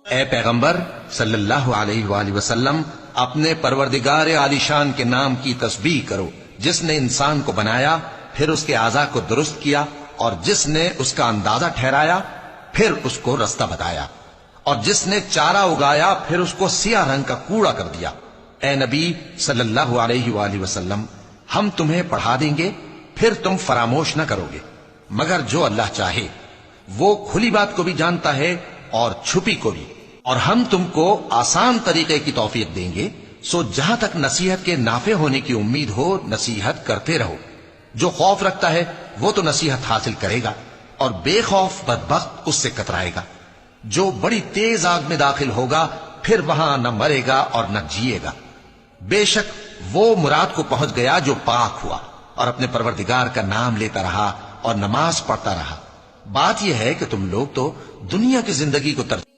اے پیغمبر صلی اللہ علیہ وآلہ وسلم، اپنے پروردگار عالی شان کے نام کی تسبیح کرو، جس نے انسان کو بنایا، پھر اس کے اعضاء کو درست کیا، اور جس نے اس کا اندازہ ٹھہرایا، پھر اس کو رستہ بتایا، اور جس نے چارہ اگایا، پھر اس کو سیاہ رنگ کا کوڑا کر دیا۔ اے نبی صلی اللہ علیہ وآلہ وسلم، ہم تمہیں پڑھا دیں گے، پھر تم فراموش نہ کرو گے، مگر جو اللہ چاہے۔ وہ کھلی بات کو بھی جانتا ہے اور چھپی کو بھی، اور ہم تم کو آسان طریقے کی توفیق دیں گے، سو جہاں تک نصیحت کے نافع ہونے کی امید ہو، نصیحت کرتے رہو۔ جو خوف رکھتا ہے وہ تو نصیحت حاصل کرے گا، اور بے خوف بدبخت اس سے کترائے گا۔ جو بڑی تیز آگ میں داخل ہوگا، پھر وہاں نہ مرے گا اور نہ جیے گا۔ بے شک وہ مراد کو پہنچ گیا جو پاک ہوا، اور اپنے پروردگار کا نام لیتا رہا اور نماز پڑھتا رہا۔ بات یہ ہے کہ تم لوگ تو دنیا کی زندگی کو ترجیح